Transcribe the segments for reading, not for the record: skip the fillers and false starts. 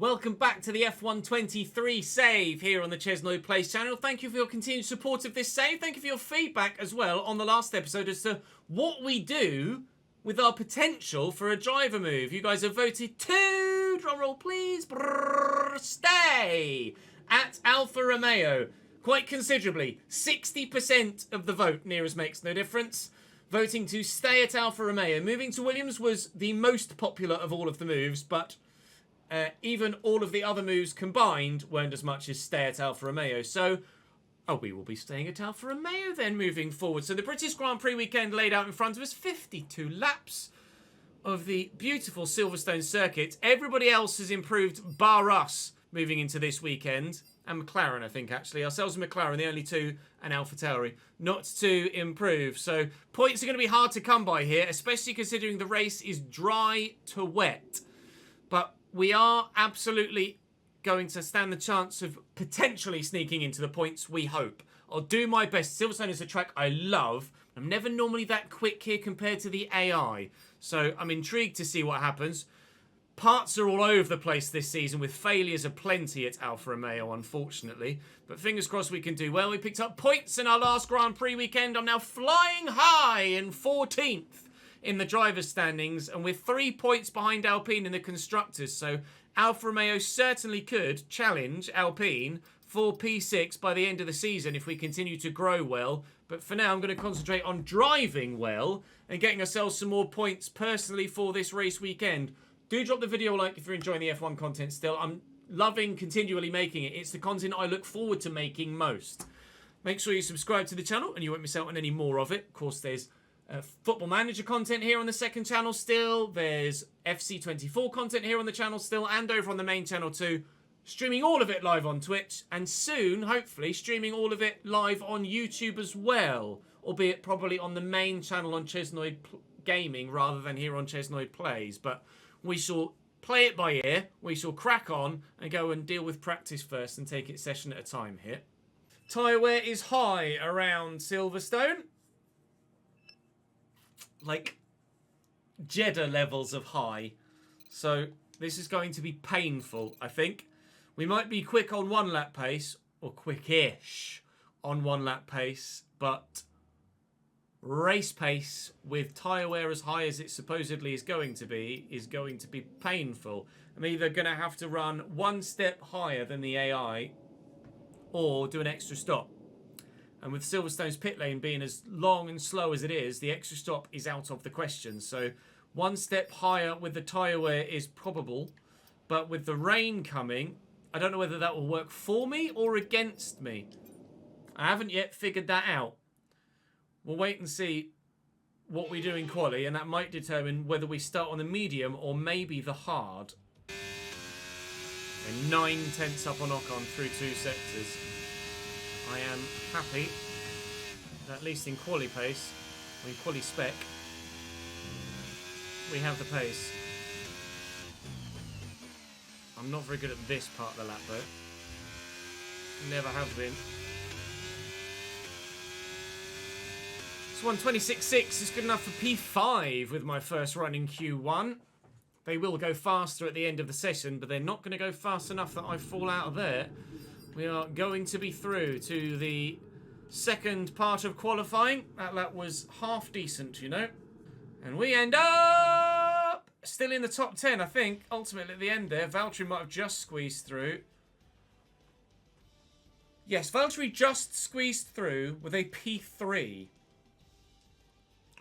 Welcome back to the F123 save here on the ChesnoidPlays channel. Thank you for your continued support of this save. Thank you for your feedback as well on the last episode as to what we do with our potential for a driver move. You guys have voted to, drumroll please, stay at Alfa Romeo. Quite considerably, 60% of the vote, near as makes no difference, voting to stay at Alfa Romeo. Moving to Williams was the most popular of all of the moves, but even all of the other moves combined weren't as much as stay at Alfa Romeo. So, we will be staying at Alfa Romeo then moving forward. So the British Grand Prix weekend laid out in front of us, 52 laps of the beautiful Silverstone circuit. Everybody else has improved, bar us, moving into this weekend. And McLaren, I think, actually. Ourselves and McLaren, the only two, and AlphaTauri, not to improve. So points are going to be hard to come by here, especially considering the race is dry to wet. But we are absolutely going to stand the chance of potentially sneaking into the points, we hope. I'll do my best. Silverstone is a track I love. I'm never normally that quick here compared to the AI. So I'm intrigued to see what happens. Parts are all over the place this season with failures aplenty at Alfa Romeo, unfortunately. But fingers crossed we can do well. We picked up points in our last Grand Prix weekend. I'm now flying high in 14th in the driver's standings, and we're 3 points behind Alpine in the constructors. So Alfa Romeo certainly could challenge Alpine for P6 by the end of the season if we continue to grow well. But for now, I'm going to concentrate on driving well and getting ourselves some more points personally for this race weekend. Do drop the video a like if you're enjoying the F1 content still. I'm loving continually making it. It's the content I look forward to making most. Make sure you subscribe to the channel and you won't miss out on any more of it. Of course, there's Football Manager content here on the second channel still. There's FC24 content here on the channel still, and over on the main channel too. Streaming all of it live on Twitch, and soon, hopefully, streaming all of it live on YouTube as well. Albeit probably on the main channel on Chesnoid Gaming rather than here on ChesnoidPlays. But we shall play it by ear. We shall crack on and go and deal with practice first and take it session at a time here. Tyre wear is high around Silverstone. Like Jeddah levels of high. So this is going to be painful, I think. We might be quick on 1 lap pace, or quick-ish on 1 lap pace, but race pace with tyre wear as high as it supposedly is going to be painful. I'm either going to have to run 1 step higher than the AI or do an extra stop. And with Silverstone's pit lane being as long and slow as it is, the extra stop is out of the question. So 1 step higher with the tyre wear is probable. But with the rain coming, I don't know whether that will work for me or against me. I haven't yet figured that out. We'll wait and see what we do in quali, and that might determine whether we start on the medium or maybe the hard. And 9/10 up on Ocon through 2 sectors. I am happy that at least in quali pace, or in quali spec, we have the pace. I'm not very good at this part of the lap though. Never have been. This 1:26.6 is good enough for P5 with my first run in Q1. They will go faster at the end of the session, but they're not going to go fast enough that I fall out of there. We are going to be through to the second part of qualifying. That lap was half decent, you know. And we end up still in the top 10, I think. Ultimately at the end there, Valtteri might have just squeezed through. Yes, Valtteri just squeezed through with a P3.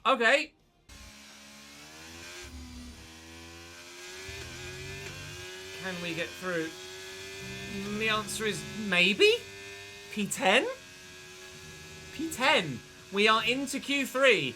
Okay. Can we get through? The answer is maybe? P10? P10. We are into Q3.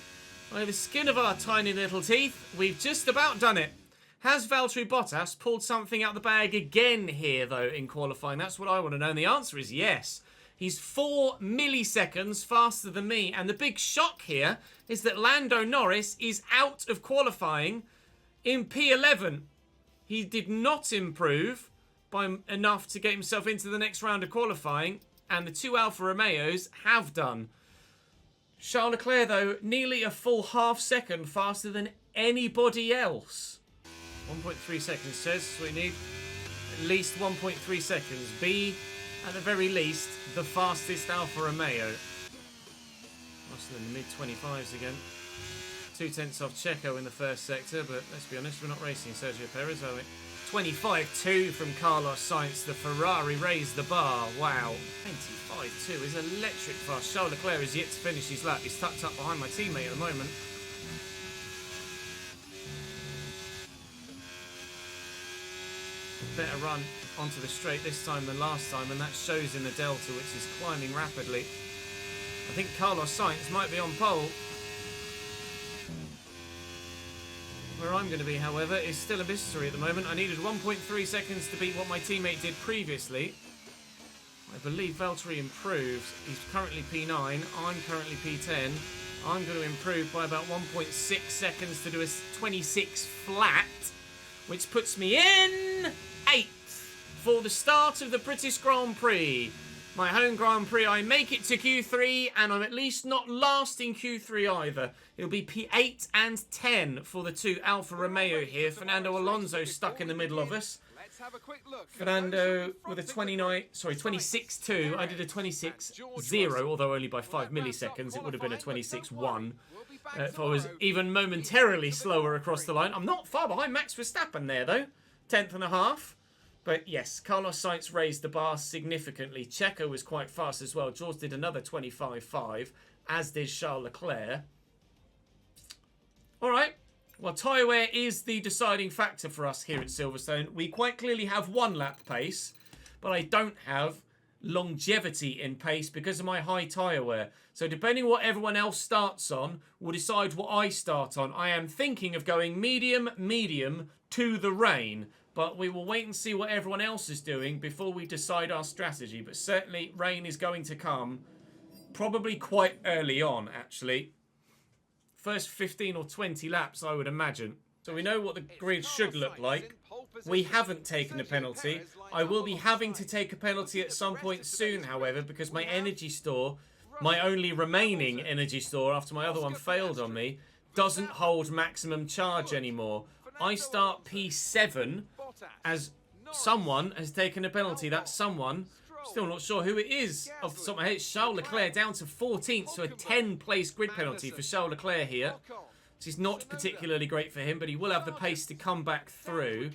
By the skin of our tiny little teeth, we've just about done it. Has Valtteri Bottas pulled something out the bag again here, though, in qualifying? That's what I want to know. And the answer is yes. He's 4 milliseconds faster than me. And the big shock here is that Lando Norris is out of qualifying in P11. He did not improve by enough to get himself into the next round of qualifying, and the 2 Alfa Romeos have done. Charles Leclerc, though, nearly a full half second faster than anybody else. 1.3 seconds says we need. least 1.3 seconds. Be, at the very least, the fastest Alfa Romeo. Russell in the mid-25s again. 2/10 off Checo in the first sector, but let's be honest, we're not racing Sergio Perez, are we? 25.2 from Carlos Sainz. The Ferrari raised the bar. Wow. 25.2 is electric fast. Charles Leclerc is yet to finish his lap. He's tucked up behind my teammate at the moment. Better run onto the straight this time than last time, and that shows in the delta, which is climbing rapidly. I think Carlos Sainz might be on pole. Where I'm going to be, however, is still a mystery at the moment. I needed 1.3 seconds to beat what my teammate did previously. I believe Valtteri improved. He's currently P9. I'm currently P10. I'm going to improve by about 1.6 seconds to do a 26 flat, which puts me in 8th for the start of the British Grand Prix. My home Grand Prix, I make it to Q3, and I'm at least not last in Q3 either. It'll be P8 and 10 for the two Alfa Romeo here. Fernando Alonso stuck in the middle of us. Fernando with a 26.2. I did a 26.0, although only by 5 milliseconds. It would have been a 26.1 if I was even momentarily slower across the line. I'm not far behind Max Verstappen there, though. 10th and a half. But yes, Carlos Sainz raised the bar significantly. Checo was quite fast as well. George did another 25.5, as did Charles Leclerc. All right. Well, tyre wear is the deciding factor for us here at Silverstone. We quite clearly have one lap pace, but I don't have longevity in pace because of my high tyre wear. So depending what everyone else starts on will decide what I start on. I am thinking of going medium to the rain. But we will wait and see what everyone else is doing before we decide our strategy. But certainly, rain is going to come probably quite early on, actually. First 15 or 20 laps, I would imagine. So we know what the grid should look like. We haven't taken a penalty. I will be having to take a penalty at some point soon, however, because my energy store, my only remaining energy store after my other one failed on me, doesn't hold maximum charge anymore. I start P7 as someone has taken a penalty. That someone, still not sure who it is off the top of my head. Charles Leclerc down to 14th, so a 10-place grid penalty for Charles Leclerc here. This is not particularly great for him, but he will have the pace to come back through.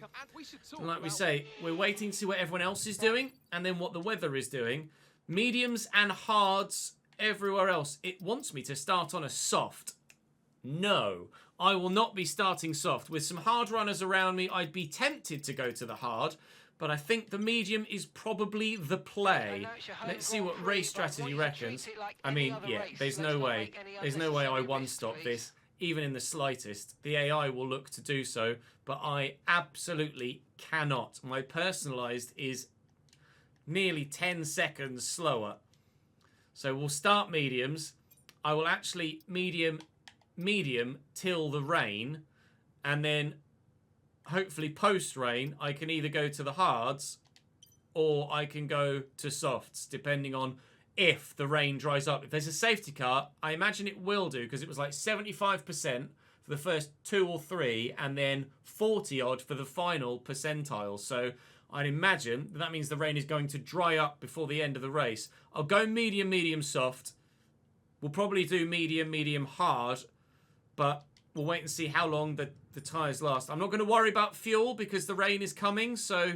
And like we say, we're waiting to see what everyone else is doing and then what the weather is doing. Mediums and hards everywhere else. It wants me to start on a soft. No, I will not be starting soft. With some hard runners around me, I'd be tempted to go to the hard, but I think the medium is probably the play. Let's see what race strategy reckons. I mean, yeah, there's no way. There's no way I one-stop this, even in the slightest. The AI will look to do so, but I absolutely cannot. My personalized is nearly 10 seconds slower. So we'll start mediums. I will actually medium till the rain, and then hopefully post rain I can either go to the hards or I can go to softs, depending on if the rain dries up. If there's a safety car, I imagine it will do, because it was like 75% for the first 2 or 3 and then 40 odd for the final percentile. So I'd imagine that means the rain is going to dry up before the end of the race. I'll go medium soft. We'll probably do medium hard, but we'll wait and see how long the tyres last. I'm not going to worry about fuel because the rain is coming, so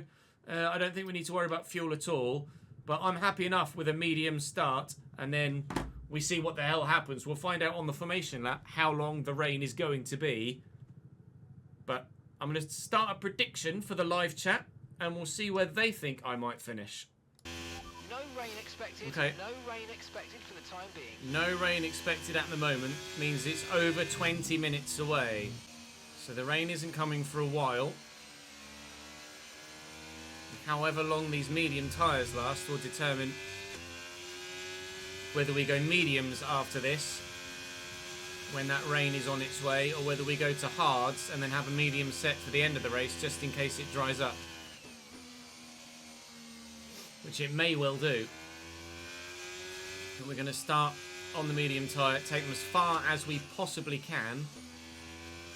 I don't think we need to worry about fuel at all. But I'm happy enough with a medium start, and then we see what the hell happens. We'll find out on the formation lap how long the rain is going to be. But I'm going to start a prediction for the live chat, and we'll see where they think I might finish. No rain expected. Okay. No rain expected for the time being. No rain expected at the moment means it's over 20 minutes away. So the rain isn't coming for a while. However long these medium tyres last will determine whether we go mediums after this when that rain is on its way, or whether we go to hards and then have a medium set for the end of the race just in case it dries up. Which it may well do. But we're going to start on the medium tyre, take them as far as we possibly can,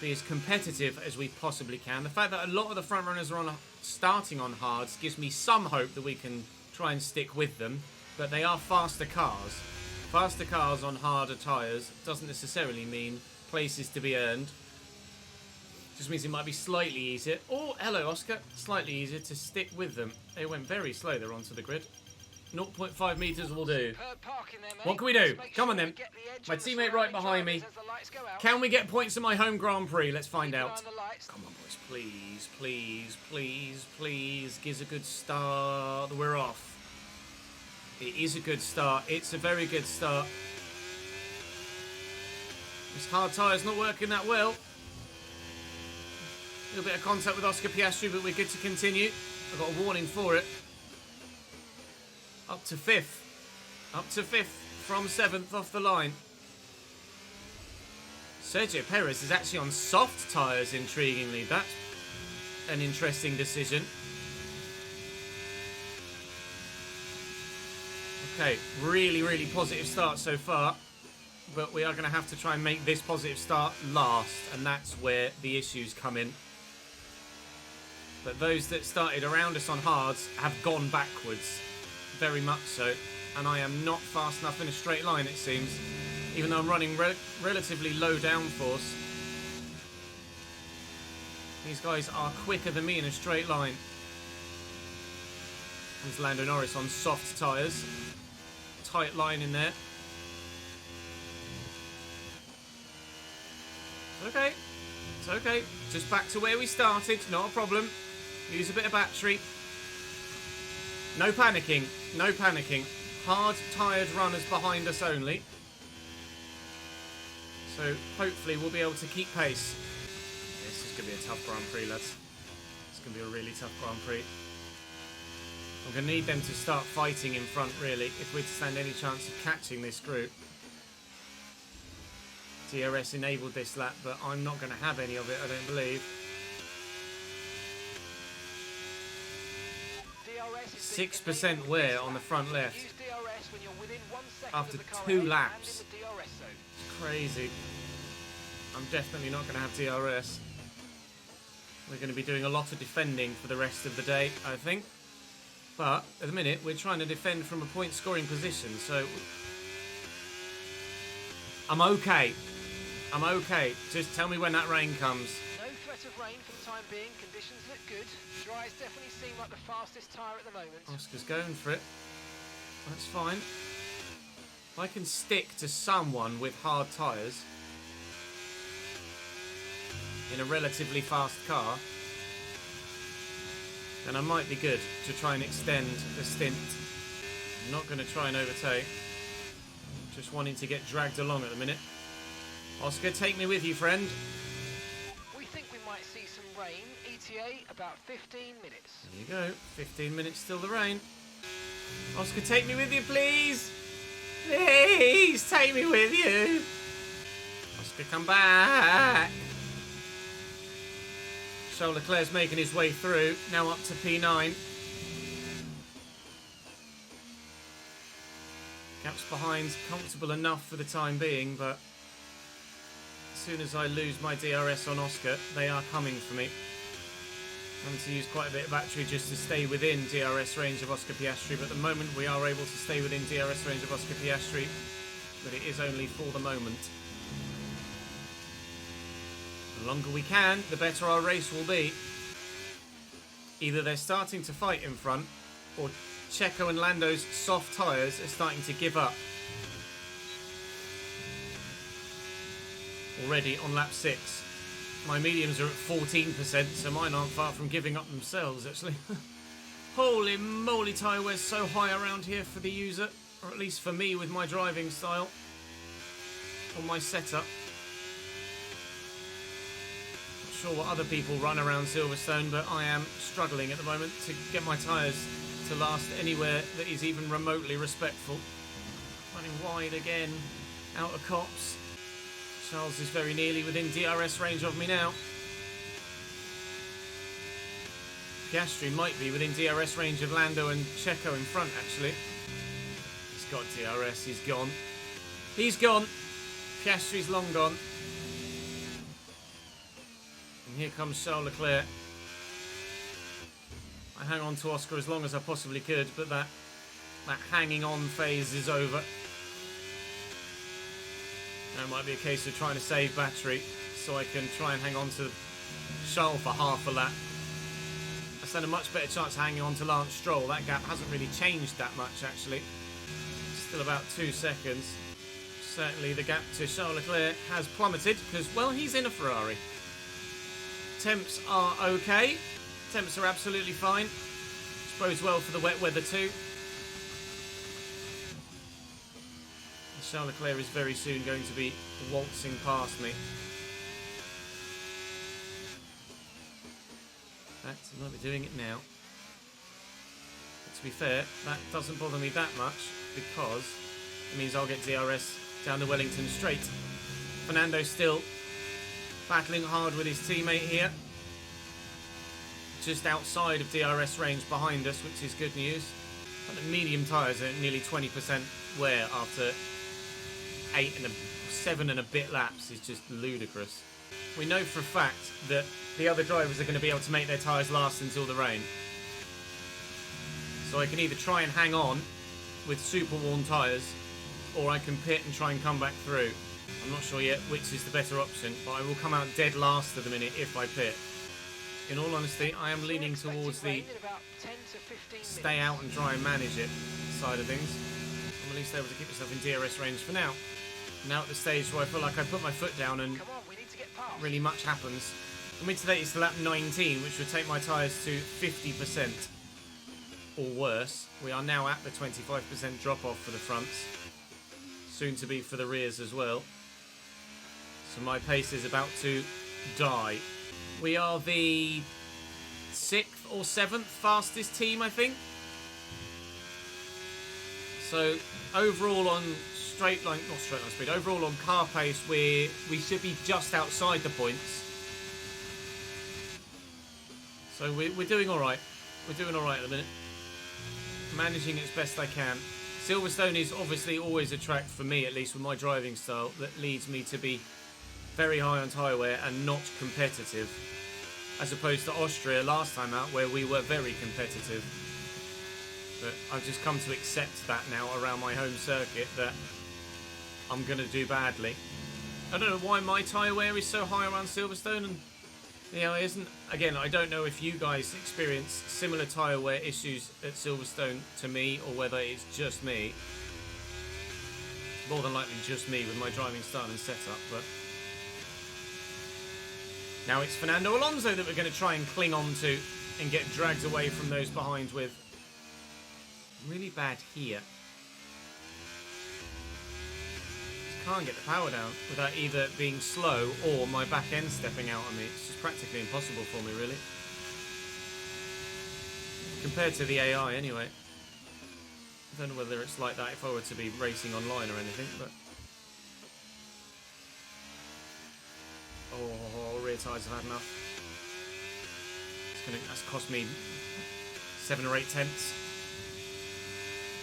be as competitive as we possibly can. The fact that a lot of the front runners are on starting on hards gives me some hope that we can try and stick with them. But they are faster cars. Faster cars on harder tyres doesn't necessarily mean places to be earned. Just means it might be slightly easier. Oh, hello, Oscar. Slightly easier to stick with them. They went very slow there onto the grid. 0.5 metres will do. What can we do? Come on, then. My teammate right behind me. Can we get points in my home Grand Prix? Let's find out. Come on, boys. Please, please, please, please. Give us a good start. We're off. It is a good start. It's a very good start. This hard tyre's not working that well. A little bit of contact with Oscar Piastri, but we're good to continue. I've got a warning for it. Up to 5th. Up to 5th from 7th off the line. Sergio Perez is actually on soft tyres, intriguingly. That's an interesting decision. Okay, really, really positive start so far. But we are going to have to try and make this positive start last. And that's where the issues come in. But those that started around us on hards have gone backwards. Very much so. And I am not fast enough in a straight line, it seems. Even though I'm running relatively low downforce. These guys are quicker than me in a straight line. There's Lando Norris on soft tyres. Tight line in there. It's okay. It's okay. Just back to where we started. Not a problem. Use a bit of battery. No panicking. No panicking. Hard, tired runners behind us only. So hopefully we'll be able to keep pace. This is going to be a tough Grand Prix, lads. It's going to be a really tough Grand Prix. I'm going to need them to start fighting in front, really, if we're to stand any chance of catching this group. DRS enabled this lap, but I'm not going to have any of it, I don't believe. 6% wear on the front left. After 2 laps. It's crazy. I'm definitely not going to have DRS. We're going to be doing a lot of defending for the rest of the day, I think. But at the minute, we're trying to defend from a point-scoring position, so I'm okay. I'm okay. Just tell me when that rain comes. No threat of rain for the time being. Conditions look good. Dries definitely seem like the fastest tyre at the moment. Oscar's going for it. That's fine. If I can stick to someone with hard tyres in a relatively fast car, then I might be good to try and extend the stint. I'm not going to try and overtake. Just wanting to get dragged along at the minute. Oscar, take me with you, friend. We think we might see some rain. ETA about 15 minutes. There you go. 15 minutes till the rain. Oscar, take me with you, please. Please, take me with you. Oscar, come back. Charles Leclerc's making his way through. Now up to P9. Gaps behind, comfortable enough for the time being, but as soon as I lose my DRS on Oscar, they are coming for me. I'm going to use quite a bit of battery just to stay within DRS range of Oscar Piastri, but at the moment we are able to stay within DRS range of Oscar Piastri, but it is only for the moment. The longer we can, the better our race will be. Either they're starting to fight in front, or Checo and Lando's soft tyres are starting to give up. Already on lap 6. My mediums are at 14%, so mine aren't far from giving up themselves, actually. Holy moly, tyre wear's so high around here for the user, or at least for me with my driving style, or my setup. Not sure what other people run around Silverstone, but I am struggling at the moment to get my tyres to last anywhere that is even remotely respectful. Running wide again, out of cops. Charles is very nearly within DRS range of me now. Piastri might be within DRS range of Lando and Checo in front, actually. He's got DRS, he's gone. He's gone. Piastri's long gone. And here comes Charles Leclerc. I hang on to Oscar as long as I possibly could, but that hanging on phase is over. Now it might be a case of trying to save battery so I can try and hang on to Charles for half a lap. I stand a much better chance of hanging on to Lance Stroll. That gap hasn't really changed that much, actually. Still about 2 seconds. Certainly the gap to Charles Leclerc has plummeted because, well, he's in a Ferrari. Temps are okay. Temps are absolutely fine. Which bodes well for the wet weather too. Charles Leclerc is very soon going to be waltzing past me. He might be doing it now. But to be fair, that doesn't bother me that much because it means I'll get DRS down the Wellington Straight. Fernando still battling hard with his teammate here. Just outside of DRS range behind us, which is good news. And the medium tyres are nearly 20% wear after 7 and a bit laps is just ludicrous. We know for a fact that the other drivers are going to be able to make their tyres last until the rain. So I can either try and hang on with super worn tyres, or I can pit and try and come back through. I'm not sure yet which is the better option, but I will come out dead last of the minute if I pit. In all honesty, I am leaning towards the stay out and try and manage it side of things. I'm at least able to keep myself in DRS range for now. Now at the stage where I feel like I put my foot down and really much happens. For me today is to lap 19, which would take my tyres to 50% or worse. We are now at the 25% drop off for the fronts. Soon to be for the rears as well. So my pace is about to die. We are the 6th or 7th fastest team, I think. So overall on speed, overall on car pace, we should be just outside the points. So we're doing alright. We're doing alright at the minute. Managing it as best I can. Silverstone is obviously always a track, for me at least, with my driving style, that leads me to be very high on tyre wear and not competitive. As opposed to Austria last time out, where we were very competitive. But I've just come to accept that now around my home circuit, that I'm going to do badly. I don't know why my tyre wear is so high around Silverstone, and it isn't. Again, I don't know if you guys experience similar tyre wear issues at Silverstone to me, or whether it's just me. More than likely just me with my driving style and setup, but now it's Fernando Alonso that we're going to try and cling on to and get dragged away from those behind with. Really bad here. Just can't get the power down without either being slow or my back end stepping out on me. It's just practically impossible for me, really. Compared to the AI, anyway. I don't know whether it's like that if I were to be racing online or anything, but... Oh, rear tyres have had enough. That's cost me 7 or 8 tenths.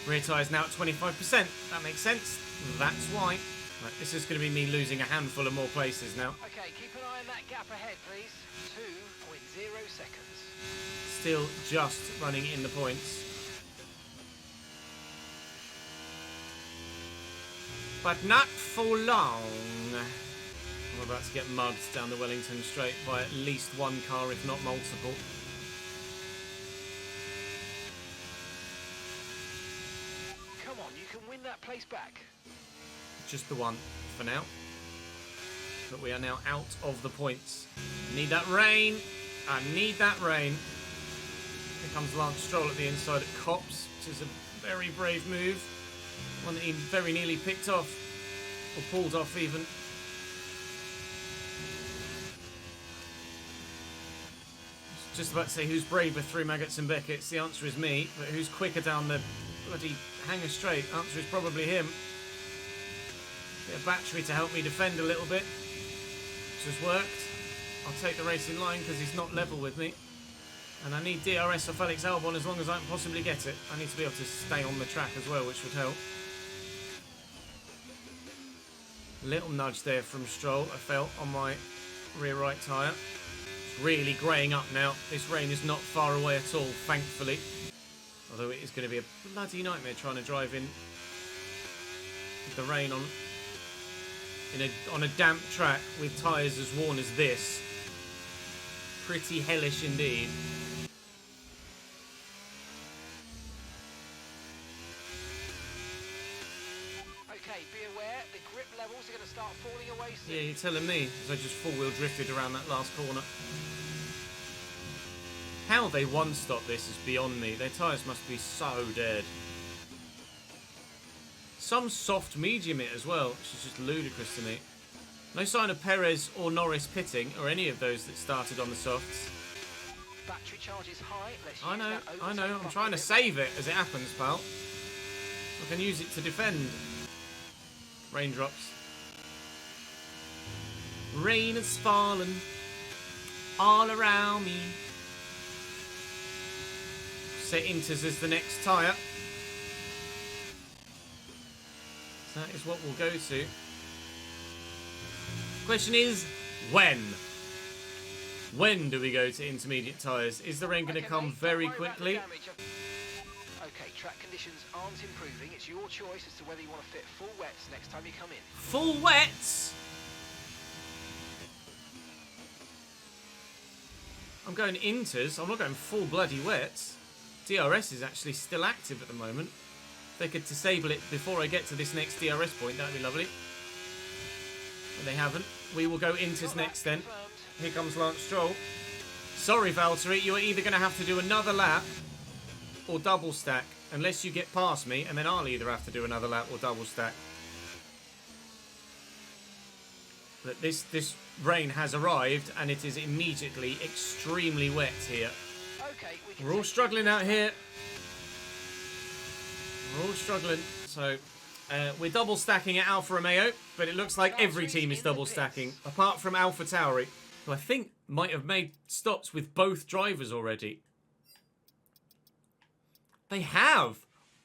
Rear tyres now at 25%. That makes sense. That's why. Right, this is going to be me losing a handful of more places now. Okay, keep an eye on that gap ahead, please. 2.0 seconds. Still just running in the points. But not for long. I'm about to get mugged down the Wellington Straight by at least one car, if not multiple. Come on, you can win that place back. Just the one for now. But we are now out of the points. Need that rain. I need that rain. Here comes Lance Stroll at the inside at Copse, which is a very brave move. One that he very nearly picked off, or pulled off even. Just about to say who's braver through Maggots and Beckett's. The answer is me, but who's quicker down the bloody hanger straight? Answer is probably him. Bit of battery to help me defend a little bit, which has worked. I'll take the racing line because he's not level with me. And I need DRS or Felix Albon as long as I can possibly get it. I need to be able to stay on the track as well, which would help. Little nudge there from Stroll, I felt, on my rear right tyre. really greying up now. This rain is not far away at all, thankfully. Although it is going to be a bloody nightmare trying to drive in with the rain on a damp track with tyres as worn as this. Pretty hellish indeed. Okay, be aware, the grip levels are going to start falling away soon. Yeah, you're telling me, as I just four-wheel drifted around that last corner. How they one-stop this is beyond me. Their tyres must be so dead. Some soft medium it as well, which is just ludicrous to me. No sign of Perez or Norris pitting, or any of those that started on the softs. Battery charge is high. Let's I use know, that I know. overtake I'm trying to button. save it as it happens, pal. I can use it to defend. Raindrops. Rain has fallen all around me. Set Inters as the next tyre. So that is what we'll go to. Question is, when? When do we go to intermediate tyres? Is the rain going to Okay, come mate, very don't worry about the quickly? damage. Okay, track conditions aren't improving. It's your choice as to whether you want to fit full wets next time you come in. Full wets? I'm going Inters. I'm not going full bloody wets. DRS is actually still active at the moment. If they could disable it before I get to this next DRS point, that would be lovely. But they haven't. We will go Inters next then. Confirmed. Here comes Lance Stroll. Sorry, Valtteri, you are either going to have to do another lap or double stack, unless you get past me, and then I'll either have to do another lap or double stack. But this rain has arrived, and it is immediately extremely wet here. Okay, we can We're all take struggling out here. We're all struggling. So, we're double stacking at Alfa Romeo, but it looks like every team is double stacking, apart from Alpha Tauri, who I think might have made stops with both drivers already. They have.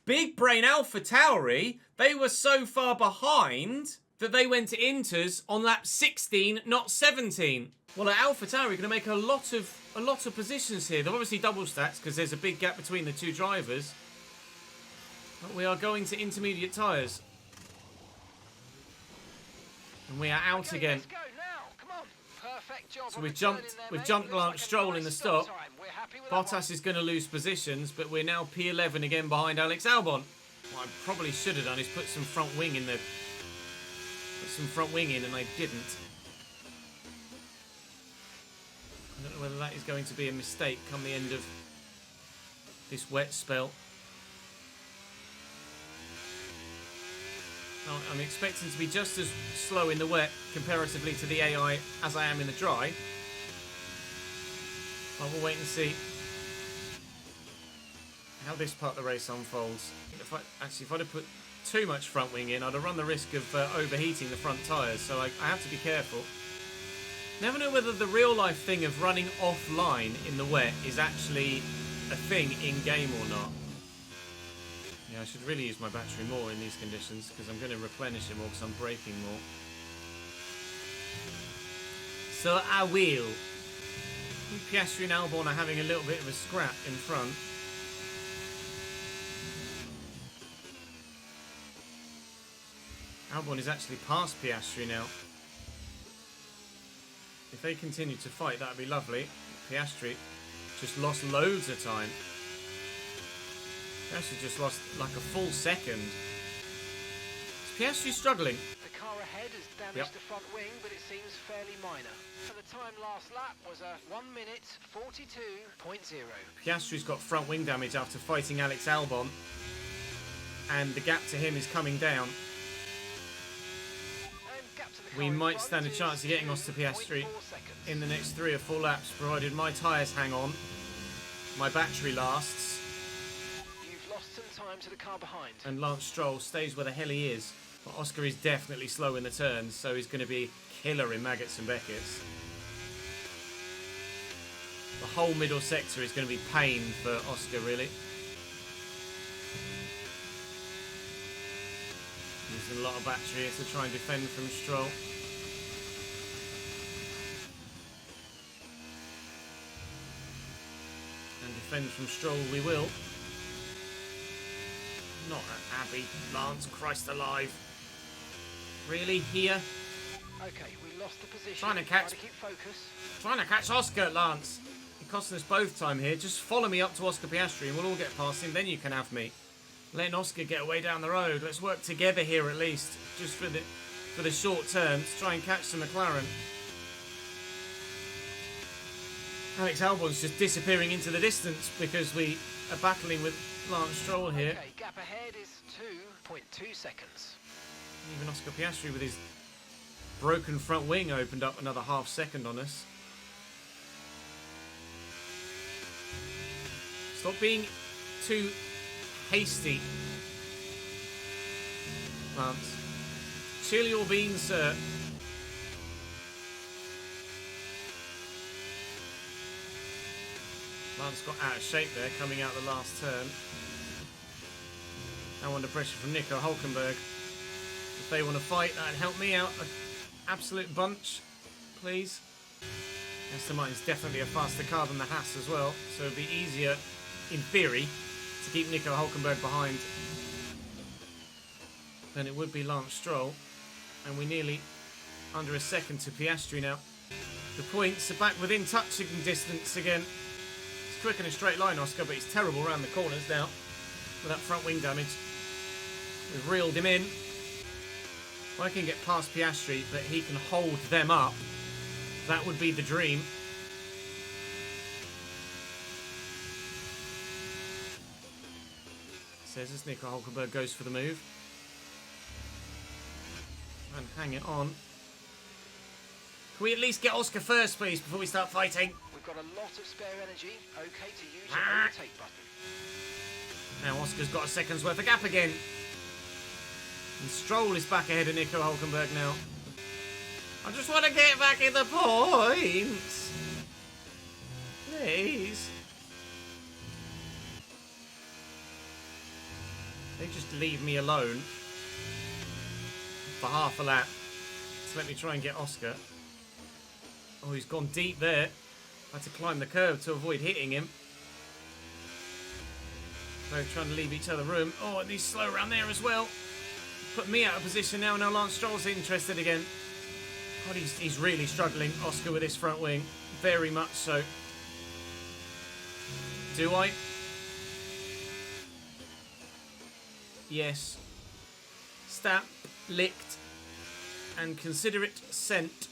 Big brain Alpha Tauri, they were so far behind that they went to Inters on lap 16, not 17. Well, at Alpha Tauri, going to make a lot of positions here. They've obviously double stacked because there's a big gap between the two drivers. But we are going to intermediate tyres. And we are out Okay, again. let's go now. Come on. Perfect job. So on we've returning jumped there, we've mate. jumped Looks Lance like a Stroll in nice the stop. time. We're happy with that one. Bottas is going to lose positions, but we're now P11 again behind Alex Albon. What I probably should have done is put some front wing in and I didn't. I don't know whether that is going to be a mistake come the end of this wet spell. Now, I'm expecting to be just as slow in the wet comparatively to the AI as I am in the dry. But we'll wait and see how this part of the race unfolds. If I'd have put too much front wing in, I'd have run the risk of overheating the front tyres, so I have to be careful. Never know whether the real life thing of running offline in the wet is actually a thing in-game or not. Yeah, I should really use my battery more in these conditions because I'm going to replenish it more because I'm braking more. So I will. Piastri and Albon are having a little bit of a scrap in front. Albon is actually past Piastri now. If they continue to fight, that would be lovely. Piastri just lost loads of time. Piastri just lost like a full second. Is Piastri struggling? The car ahead has damaged the front wing, but it seems fairly minor. So the time last lap was a 1 minute 42.0. Piastri's got front wing damage after fighting Alex Albon. And the gap to him is coming down. We might stand a chance of getting us to Piastri in the next 3 or 4 laps, provided my tyres hang on, my battery lasts, You've lost some time to the car behind. and Lance Stroll stays where the hell he is. But Oscar is definitely slow in the turns, so he's going to be killer in Maggots and Beckett's. The whole middle sector is going to be pain for Oscar, really. Using a lot of battery here to try and defend from Stroll. defend from Stroll we will. Not at Abbey. Lance, Christ alive. Really? Here? Okay, we lost the position. Trying to keep focus. Trying to catch Oscar, Lance. You're costing us both time here. Just follow me up to Oscar Piastri and we'll all get past him. Then you can have me. Letting Oscar get away down the road. Let's work together here at least. Just for the short term. To try and catch the McLaren. Alex Albon's just disappearing into the distance because we are battling with Lance Stroll here. Okay, gap ahead is 2.2 seconds. Even Oscar Piastri with his broken front wing opened up another half second on us. Stop being too hasty, Lance. Chill your beans, sir. Lance got out of shape there, coming out the last turn. Now under pressure from Nico Hülkenberg. If they want to fight, that'd help me out. An absolute bunch, please. Aston Martin's definitely a faster car than the Haas as well, so it'd be easier, in theory, to keep Nico Hülkenberg behind than it would be Lance Stroll. And we're nearly under a second to Piastri now. The points are back within touching distance again. It's quick in a straight line, Oscar, but he's terrible around the corners now with that front wing damage. We've reeled him in. If I can get past Piastri, but he can hold them up, that would be the dream. Says as Nico Hülkenberg goes for the move. And hang it on. Can we at least get Oscar first, please, before we start fighting? We've got a lot of spare energy. Okay to use your overtake button. Now Oscar's got a second's worth of gap again. And Stroll is back ahead of Nico Hülkenberg now. I just want to get back in the points. Please. They just leave me alone for half a lap. So let me try and get Oscar. Oh, he's gone deep there. I had to climb the curb to avoid hitting him. They're trying to leave each other room. Oh, and he's slow around there as well. Put me out of position now. Now Lance Stroll's interested again. God, he's really struggling, Oscar, with his front wing. Very much so. Do I? Yes. Stamp, licked, and consider it sent.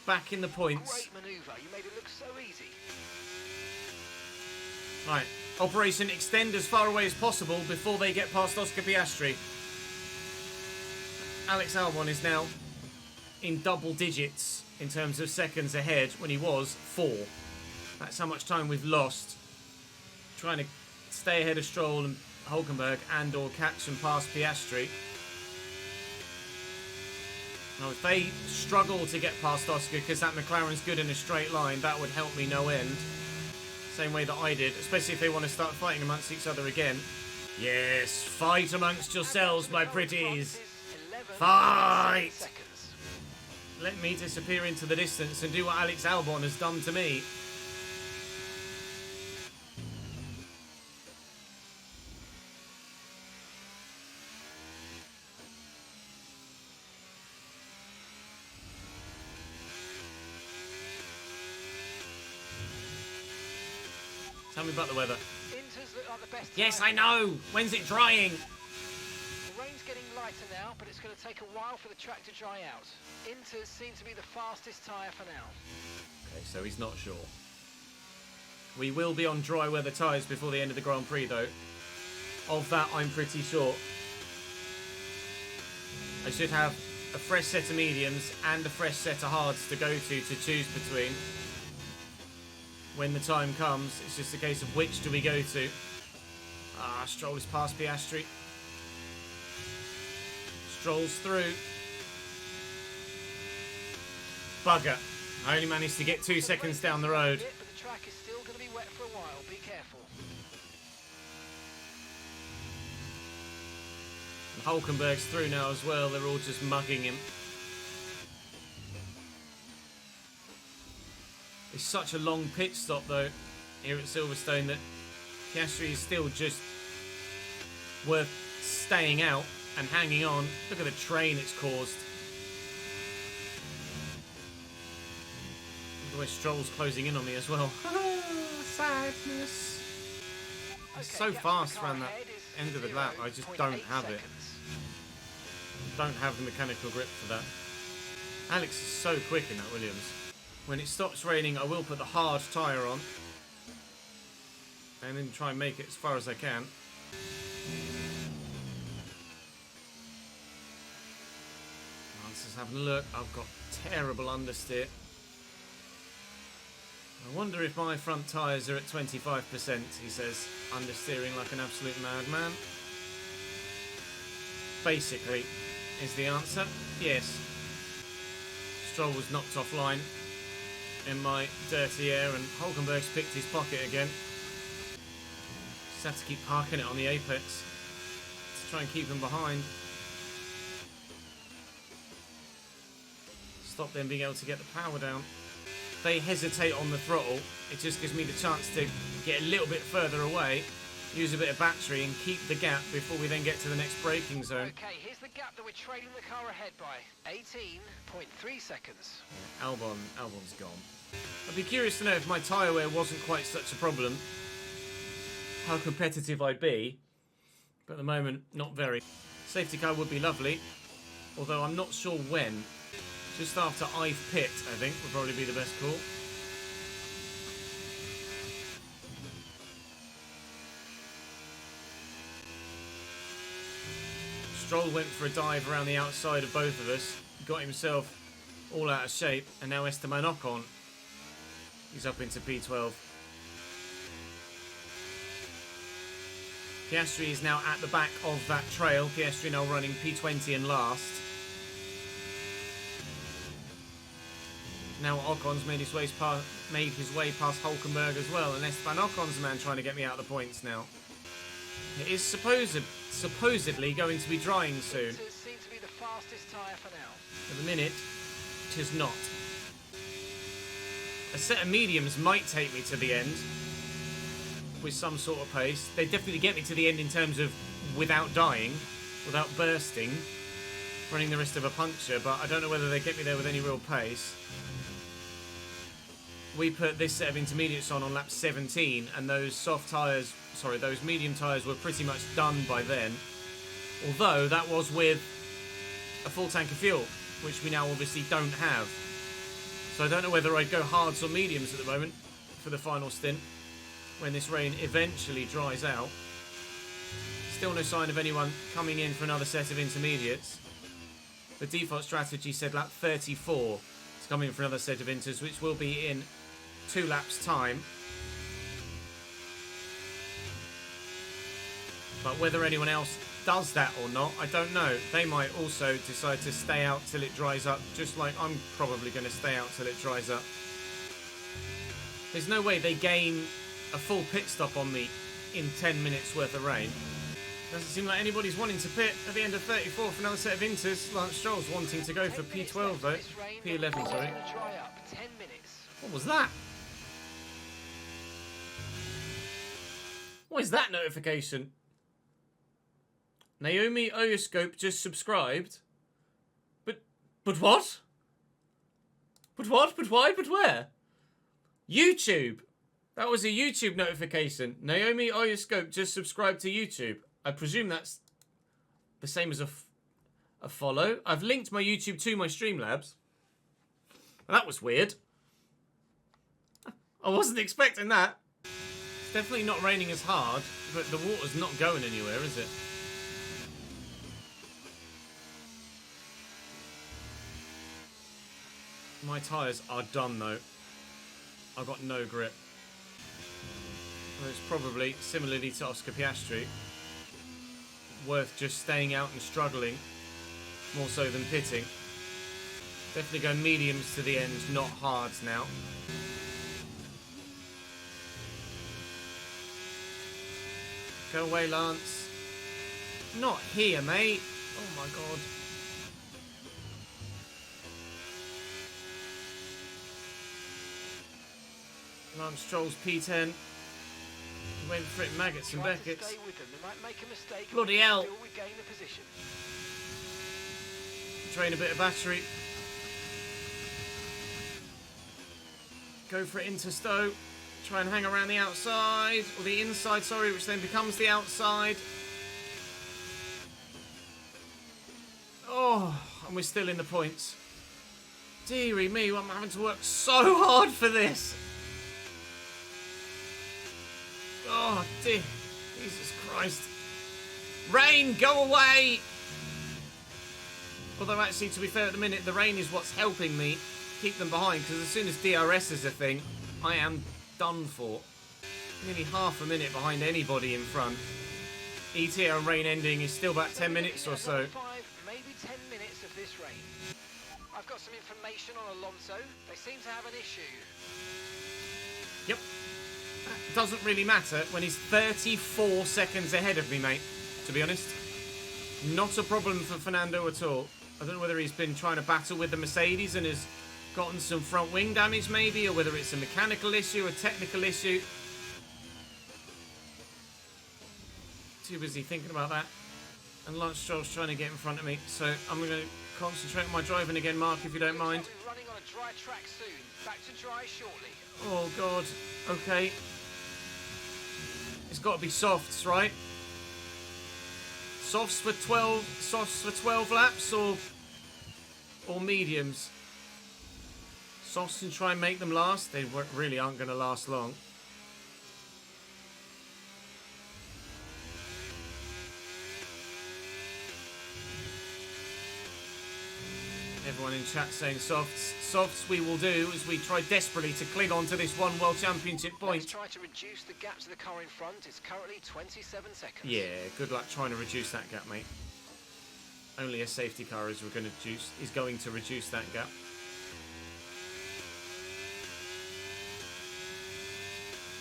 Back in the points. Great manoeuvre. You made it look so easy. Right. Operation extend as far away as possible before they get past Oscar Piastri. Alex Albon is now in double digits in terms of seconds ahead when he was 4. That's how much time we've lost trying to stay ahead of Stroll and Hülkenberg and or catch and pass Piastri. Now if they struggle to get past Oscar because that McLaren's good in a straight line, that would help me no end. Same way that I did, especially if they want to start fighting amongst each other again. Yes, fight amongst yourselves, my pretties. Fight! Let me disappear into the distance and do what Alex Albon has done to me. Tell me about the weather. Inters look like the best. Yes, I know. When's it drying? The rain's getting lighter now, but it's going to take a while for the track to dry out. Inters seem to be the fastest tyre for now. Okay, so he's not sure. We will be on dry weather tyres before the end of the Grand Prix, though. Of that, I'm pretty sure. I should have a fresh set of mediums and a fresh set of hards to go to choose between. When the time comes, it's just a case of which do we go to. Ah, Stroll is past Piastri. Strolls through. Bugger. I only managed to get 2 seconds down the road. But the track is still going to be wet for a while. Be careful. And Hülkenberg's through now as well. They're all just mugging him. It's such a long pit stop though. here at Silverstone that Piastri is still just worth staying out and hanging on. Look at the train it's caused. Look at the way Stroll's closing in on me as well. Sadness. It's so fast around that end of the lap. I just don't have it. Don't have the mechanical grip for that. Alex is so quick in that Williams. When it stops raining, I will put the hard tyre on and then try and make it as far as I can. Lance is having a look. I've got terrible understeer. I wonder if my front tyres are at 25%, he says, understeering like an absolute madman. Basically, is the answer. Yes. Stroll was knocked offline in my dirty air and Hulkenberg's picked his pocket again. Just have to keep parking it on the apex to try and keep him behind. Stop them being able to get the power down. They hesitate on the throttle. It just gives me the chance to get a little bit further away, use a bit of battery and keep the gap before we then get to the next braking zone. Okay, here's the gap that we're trailing the car ahead by. 18.3 seconds. Albon's gone. I'd be curious to know if my tyre wear wasn't quite such a problem, how competitive I'd be. But at the moment, not very. Safety car would be lovely, although I'm not sure when. Just after I've pit, I think, would probably be the best call. Stroll went for a dive around the outside of both of us, got himself all out of shape, and now Esteban Ocon, he's up into P12. Piastri is now at the back of that trail. Piastri now running P20 and last. Now Ocon's made his way past Hulkenberg as well, and Esteban Ocon's the man trying to get me out of the points now. It is supposedly going to be drying soon. Seem to be the fastest tyre for now. At the minute, it is not. A set of mediums might take me to the end with some sort of pace. They definitely get me to the end in terms of without dying, without bursting, running the risk of a puncture, but I don't know whether they get me there with any real pace. We put this set of intermediates on lap 17, and those those medium tyres were pretty much done by then. Although that was with a full tank of fuel, which we now obviously don't have. So I don't know whether I'd go hards or mediums at the moment for the final stint when this rain eventually dries out. Still no sign of anyone coming in for another set of intermediates. The default strategy said lap 34 is coming for another set of inters, which will be in 2 laps time. But whether anyone else does that or not, I don't know. They might also decide to stay out till it dries up, just like I'm probably going to stay out till it dries up. There's no way they gain a full pit stop on me in 10 minutes worth of rain. Doesn't seem like anybody's wanting to pit at the end of 34 for another set of inters. Lance Stroll's wanting to go for P12 though. P11, sorry. What was that? What is that notification? Naomi Oyoscope just subscribed. But what? But what? But why? But where? YouTube. That was a YouTube notification. Naomi Oyoscope just subscribed to YouTube. I presume that's the same as a follow. I've linked my YouTube to my Streamlabs. That was weird. I wasn't expecting that. It's definitely not raining as hard, but the water's not going anywhere, is it? My tyres are done though. I've got no grip. Well, it's probably, similarly to Oscar Piastri, worth just staying out and struggling more so than pitting. Definitely go mediums to the end, not hards now. Go away, Lance. Not here, mate. Oh my god. Lance Stroll's P10. waiting for it, Maggots and Try to Beckett's. stay with them. They might make a mistake. Bloody but hell. Still regain the position. Drain a bit of battery. Go for it into Stowe. Try and hang around the outside, or the inside, sorry, which then becomes the outside. Oh, and we're still in the points. Deary me, I'm having to work so hard for this. Oh, dear. Jesus Christ. Rain, go away! Although actually, to be fair, at the minute, the rain is what's helping me keep them behind, because as soon as DRS is a thing, I am done for. Nearly half a minute behind anybody in front. ETA and rain ending is still about 10 minutes or so. 5, maybe 10 minutes of this rain. I've got some information on Alonso. They seem to have an issue. Yep. That doesn't really matter when he's 34 seconds ahead of me, mate, to be honest. Not a problem for Fernando at all. I don't know whether he's been trying to battle with the Mercedes and has gotten some front wing damage maybe, or whether it's a mechanical issue, a technical issue. Too busy thinking about that. And Lance Stroll's trying to get in front of me, so I'm going to concentrate on my driving again, Mark, if you don't mind. Looks like we're running on a dry track soon. Back to dry shortly. Oh, God. Okay. It's got to be softs, right? Softs for 12 laps, or mediums? Softs and try and make them last. They really aren't going to last long. Everyone in chat saying softs. Softs we will do as we try desperately to cling on to this one World Championship point. Let's try to reduce the gap to the car in front. It's currently 27 seconds. Yeah, good luck trying to reduce that gap, mate. Only a safety car is going to reduce that gap.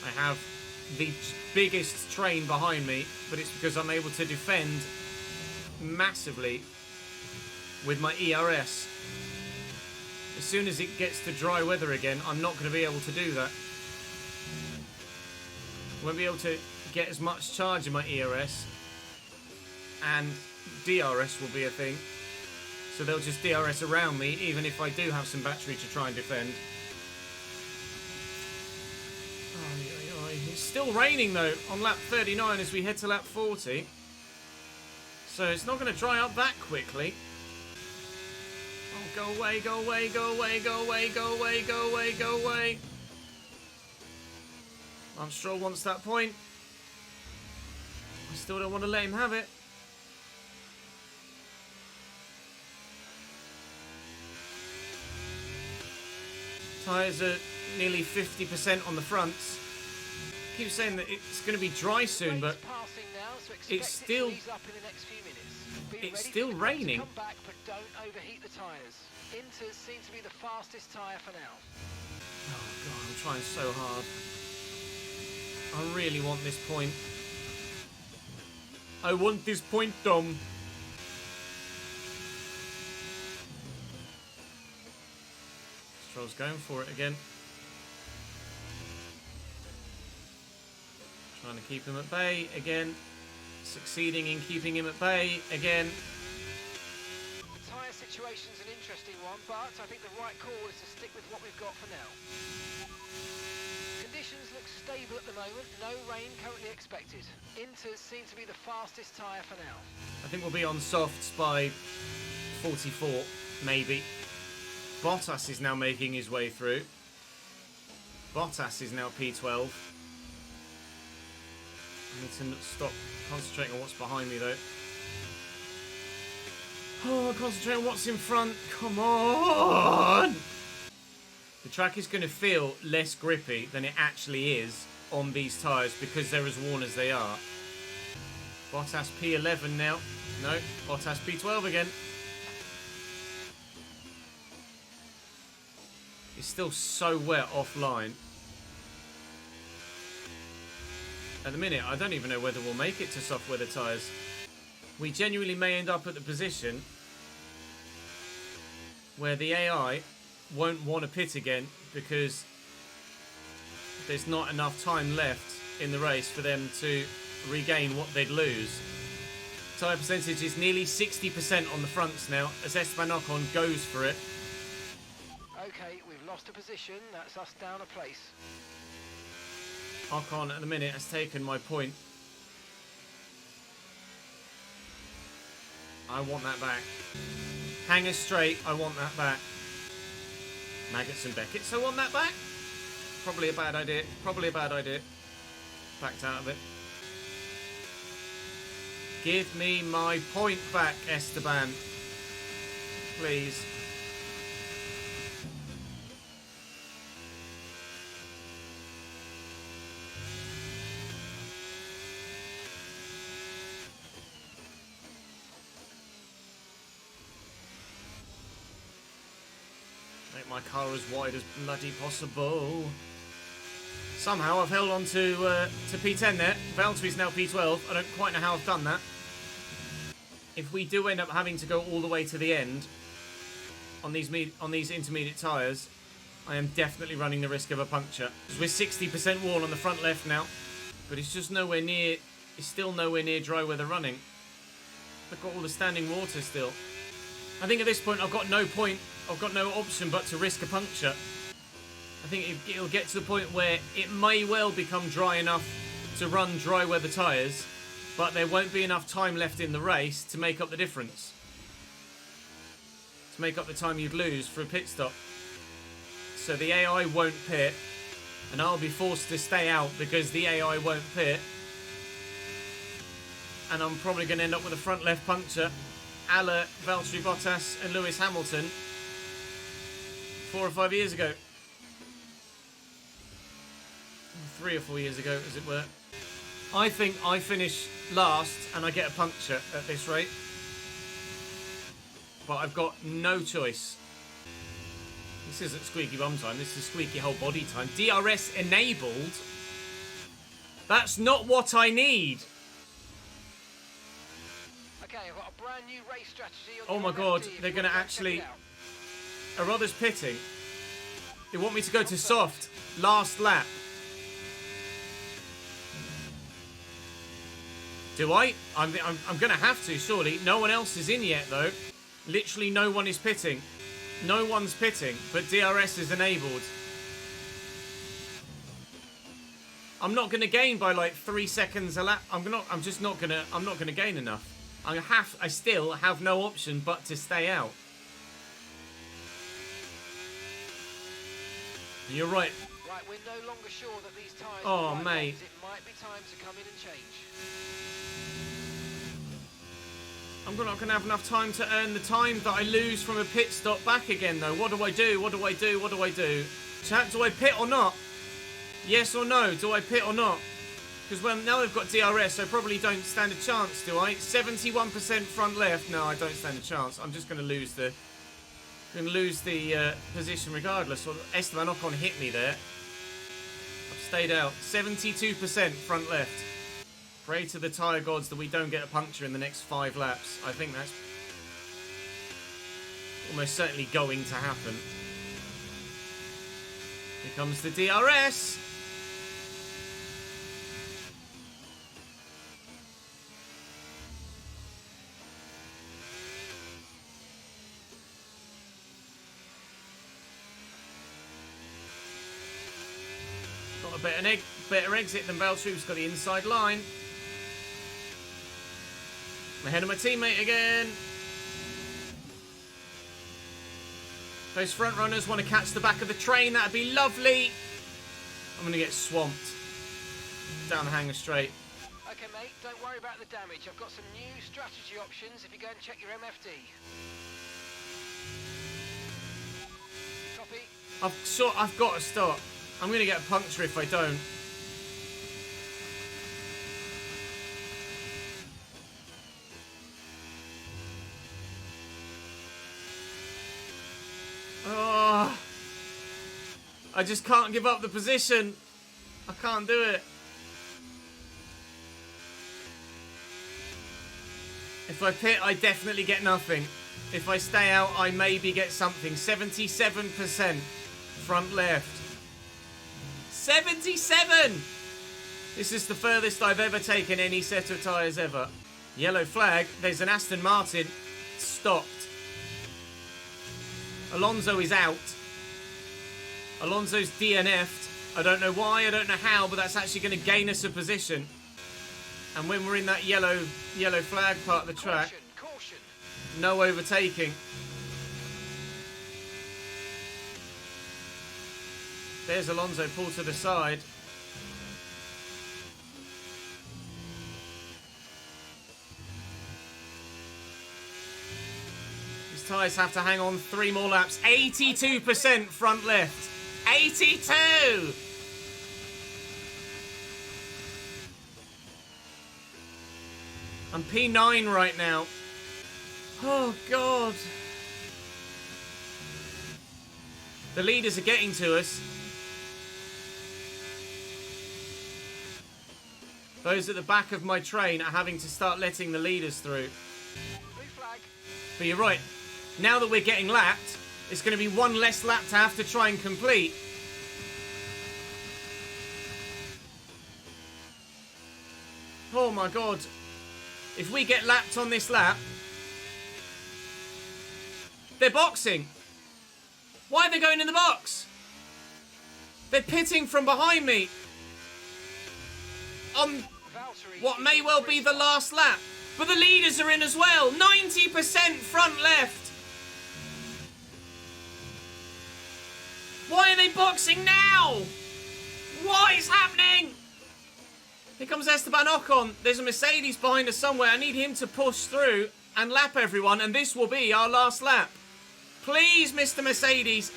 I have the biggest train behind me, but it's because I'm able to defend massively with my ERS. As soon as it gets to dry weather again, I'm not going to be able to do that. I won't be able to get as much charge in my ERS, and DRS will be a thing. So they'll just DRS around me, even if I do have some battery to try and defend. It's still raining though on lap 39 as we head to lap 40. So it's not going to dry up that quickly. Oh, go away, go away, go away, go away, go away, go away, go away. Lance Stroll wants that point. I still don't want to let him have it. Tyres are nearly 50% on the fronts. I keep saying that it's going to be dry soon, but it's still raining. Come back, but don't overheat the tyres. Inters seem to be the fastest tyre for now. Oh God, I'm trying so hard. I really want this point. I want this point, Dom. Stroll's going for it again. Trying to keep him at bay again. Succeeding in keeping him at bay again. The tyre situation's an interesting one, but I think the right call is to stick with what we've got for now. Conditions look stable at the moment. No rain currently expected. Inters seem to be the fastest tyre for now. I think we'll be on softs by 44, maybe. Bottas is now making his way through. Bottas is now P12. I need to stop concentrating on what's behind me, though. Oh, concentrate on what's in front. Come on! The track is going to feel less grippy than it actually is on these tyres because they're as worn as they are. Bottas P11 now. No, Bottas P12 again. It's still so wet offline. At the minute, I don't even know whether we'll make it to soft weather tyres. We genuinely may end up at the position where the AI won't want to pit again because there's not enough time left in the race for them to regain what they'd lose. Tyre percentage is nearly 60% on the fronts now as Esteban Ocon goes for it. Okay, we've lost a position. That's us down a place. Ocon at the minute has taken my point. I want that back. Hanger straight, I want that back. Maggots and Beckett's, I want that back. Probably a bad idea. Probably a bad idea. Backed out of it. Give me my point back, Esteban. Please. Make my car as wide as bloody possible. Somehow I've held on to P10 there. Valtteri's now P12. I don't quite know how I've done that. If we do end up having to go all the way to the end on these intermediate tyres, I am definitely running the risk of a puncture. We're 60% wall on the front left now, but it's just nowhere near. It's still nowhere near dry weather running. I've got all the standing water still. I think at this point I've got no point. I've got no option but to risk a puncture. I think it'll get to the point where it may well become dry enough to run dry weather tyres, but there won't be enough time left in the race to make up the difference. To make up the time you'd lose for a pit stop. So the AI won't pit, and I'll be forced to stay out because the AI won't pit. And I'm probably going to end up with a front left puncture, a la Valtteri Bottas and Lewis Hamilton 4 or 5 years ago. 3 or 4 years ago, as it were. I think I finish last and I get a puncture at this rate. But I've got no choice. This isn't squeaky bum time, this is squeaky whole body time. DRS enabled? That's not what I need. Okay, I've got a brand new race strategy. Oh my god, they're going to actually... Are others pitting? They want me to go to soft. Last lap. Do I? I'm going to have to, surely. No one else is in yet, though. Literally no one is pitting. No one's pitting, but DRS is enabled. I'm not going to gain by like 3 seconds a lap. I'm not going to gain enough. I still have no option but to stay out. You're right. Right, we're no longer sure that these tyres Oh, mate. It might be time to come in and change. I'm not going to have enough time to earn the time that I lose from a pit stop back again, though. What do I do? What do I do? What do I do? Chat, do I pit or not? Yes or no? Do I pit or not? Because well, now they've got DRS, I probably don't stand a chance, do I? 71% front left. No, I don't stand a chance. I'm just going to lose the... position regardless. Well, Esteban Ocon hit me there. I've stayed out. 72% front left. Pray to the tyre gods that we don't get a puncture in the next 5 laps. I think that's almost certainly going to happen. Here comes the DRS. Got a better exit than Valtteri's got the inside line. I'm ahead of my teammate again. Those front runners want to catch the back of the train. That'd be lovely. I'm going to get swamped. Down the hanger straight. Okay, mate, don't worry about the damage. I've got some new strategy options if you go and check your MFD. Copy. I've got to stop. I'm going to get a puncture if I don't. Oh, I just can't give up the position. I can't do it. If I pit, I definitely get nothing. If I stay out, I maybe get something. 77% front left. 77! This is the furthest I've ever taken any set of tyres ever. Yellow flag. There's an Aston Martin. Stopped. Alonso is out. Alonso's DNF'd. I don't know why, I don't know how, but that's actually going to gain us a position. And when we're in that yellow flag part of the track, Caution. no overtaking. There's Alonso pulled to the side. These tyres have to hang on 3 more laps. 82% front left. 82! I'm P9 right now. Oh, God. The leaders are getting to us. Those at the back of my train are having to start letting the leaders through. Blue flag. But you're right. Now that we're getting lapped, it's going to be one less lap to have to try and complete. Oh my God. If we get lapped on this lap, they're boxing. Why are they going in the box? They're pitting from behind me. On what may well be the last lap. But the leaders are in as well. 90% front left. Why are they boxing now? What is happening? Here comes Esteban Ocon. There's a Mercedes behind us somewhere. I need him to push through and lap everyone, and this will be our last lap. Please, Mr. Mercedes.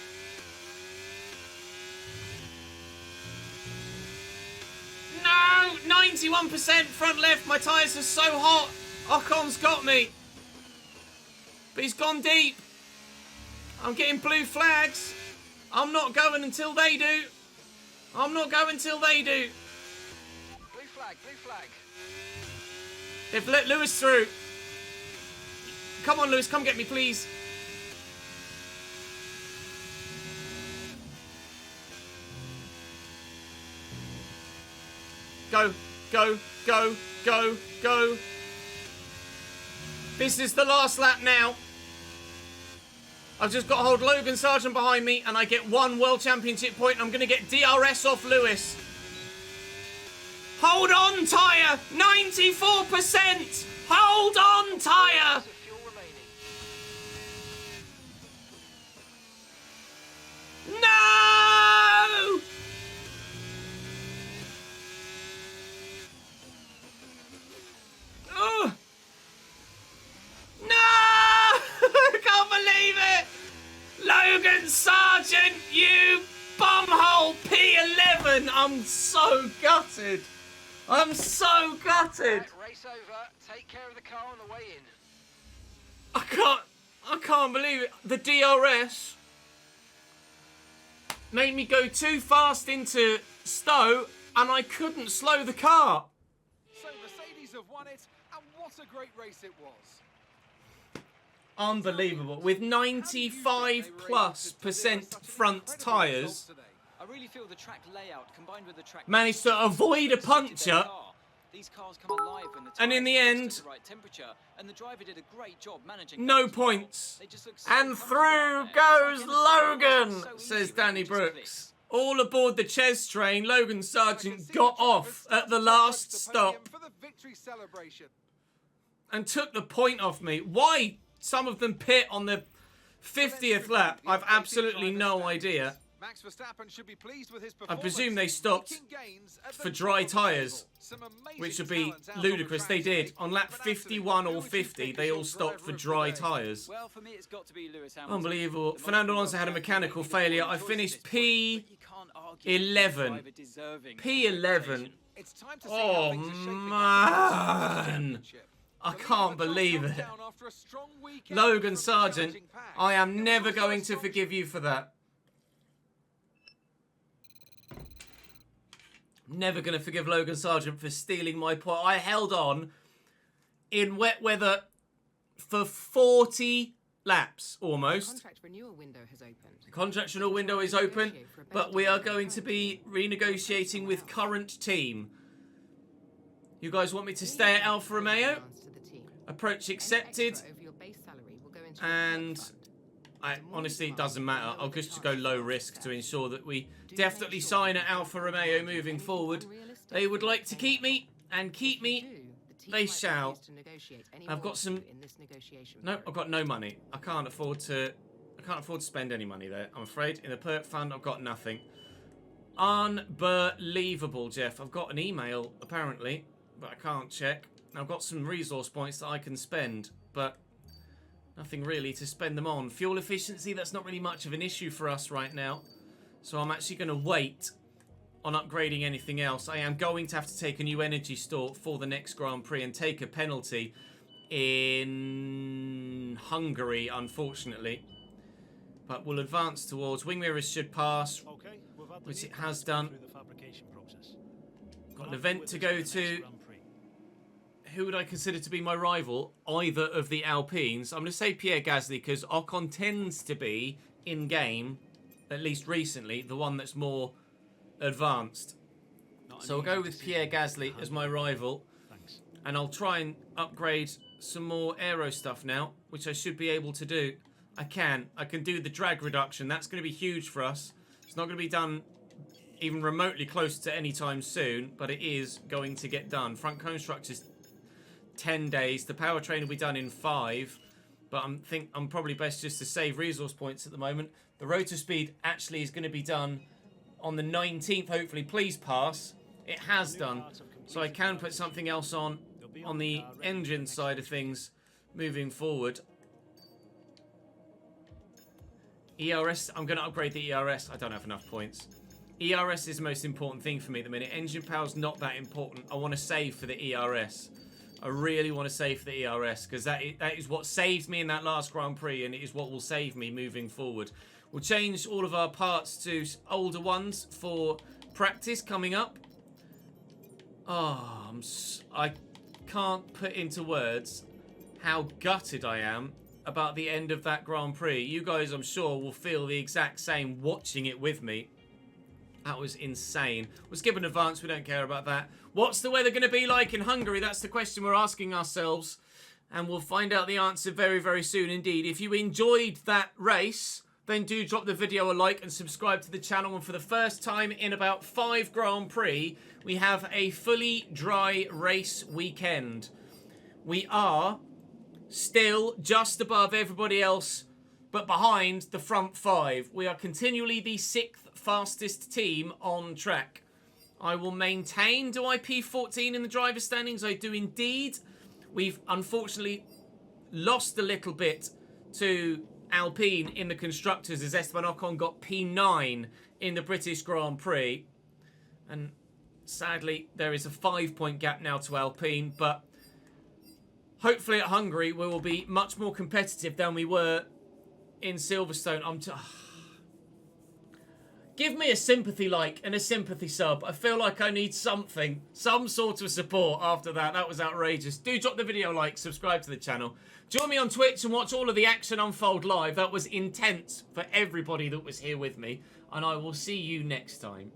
No! 91% front left. My tyres are so hot. Ocon's got me. But he's gone deep. I'm getting blue flags. I'm not going until they do. I'm not going until they do. Blue flag, blue flag. They've let Lewis through. Come on, Lewis, come get me, please. Go, go, go, go, go. This is the last lap now. I've just got to hold Logan Sargent behind me, and I get 1 World Championship point. I'm going to get DRS off Lewis. Hold on, tyre! 94%! Hold on, tyre! Of fuel remaining. No! Ugh. No! I can't believe it! Logan Sargent, you bumhole P11! I'm so gutted. I'm so gutted. Race over. Take care of the car on the way in. I can't believe it. The DRS made me go too fast into Stowe, and I couldn't slow the car. So Mercedes have won it, and what a great race it was. Unbelievable. With 95+% front tyres, I really feel the track layout combined with the track managed to avoid a puncture. These cars come alive when the And in the tyres are end, the right temperature, and the driver did a great job managing no that as well. points. They just look so And comfortable through out there. goes It's like in the sun, Logan, it's so easy, says really, Danny just click. Brooks. All aboard the Ches train, Logan Sargent got off at the last stop For the victory celebration. and took the point off me. Why some of them pit on the 50th lap, I've absolutely no idea. Max Verstappen should be pleased with his I performance, presume they stopped making gains at the for dry top of the tyres, table. Some amazing which would be talent out on the ludicrous. track They today. did. On lap But Anthony, 51 who or would you 50, pick they as your all stopped for driver of the dry day? tyres. Well, for me, it's got to be Lewis Hamilton. Unbelievable. The Fernando most Alonso had a well-rounded, mechanical really failure. good I choice finished at this point, but you can't argue with the P11. driver deserving of P11. reputation. It's time to see Oh, how things are shaping up in the man. championship. I The can't leader believe dropped it. down after a strong weekend Logan from Sargent, challenging pack. I am It was never also going a to strong forgive you for that. Never going to forgive Logan Sargent for stealing my point. I held on in wet weather for 40 laps, almost. Contract renewal window has opened. The contract renewal window is open, but we are going to be renegotiating with current team. You guys want me to stay at Alfa Romeo? Approach accepted. And honestly, it doesn't matter. I'll just go low risk to ensure that we definitely sign at Alfa Romeo moving forward. They would like to keep me, and keep me they shall. I've got some... No, I've got no money. I can't afford to spend any money there, I'm afraid. In the perk fund, I've got nothing. Unbelievable, Jeff. I've got an email, apparently, but I can't check. I've got some resource points that I can spend, but nothing really to spend them on. Fuel efficiency, that's not really much of an issue for us right now. So I'm actually going to wait on upgrading anything else. I am going to have to take a new energy store for the next Grand Prix and take a penalty in Hungary, unfortunately. But we'll advance towards... Wing mirrors should pass, which it has done. Got an event to go to. Who would I consider to be my rival? Either of the Alpines. I'm going to say Pierre Gasly because Ocon tends to be, in-game, at least recently, the one that's more advanced. So I'll go with Pierre Gasly as my rival. And I'll try and upgrade some more aero stuff now, which I should be able to do. I can do the drag reduction. That's going to be huge for us. It's not going to be done even remotely close to any time soon, but it is going to get done. Front cone structures 10 days. The powertrain will be done in 5, but I'm probably best just to save resource points at the moment. The rotor speed actually is going to be done on the 19th, hopefully. Please pass. It has done. So I can put something else on the engine side of things moving forward. ERS, I'm going to upgrade the ERS. I don't have enough points. ERS is the most important thing for me at the minute. Engine power's not that important. I want to save for the ERS. I really want to save for the ERS because that is what saved me in that last Grand Prix, and it is what will save me moving forward. We'll change all of our parts to older ones for practice coming up. Oh, I can't put into words how gutted I am about the end of that Grand Prix. You guys, I'm sure, will feel the exact same watching it with me. That was insane. We'll skip an advance. We don't care about that. What's the weather going to be like in Hungary? That's the question we're asking ourselves. And we'll find out the answer very, very soon indeed. If you enjoyed that race, then do drop the video a like and subscribe to the channel. And for the first time in about 5 Grand Prix, we have a fully dry race weekend. We are still just above everybody else, but behind the front 5. We are continually the 6th fastest team on track. I will maintain, do I P14 in the driver's standings? I do indeed. We've unfortunately lost a little bit to Alpine in the constructors as Esteban Ocon got P9 in the British Grand Prix. And sadly, there is a 5-point gap now to Alpine, but hopefully at Hungary we will be much more competitive than we were in Silverstone. Give me a sympathy like and a sympathy sub. I feel like I need something, some sort of support after that. That was outrageous. Do drop the video a like, subscribe to the channel. Join me on Twitch and watch all of the action unfold live. That was intense for everybody that was here with me. And I will see you next time.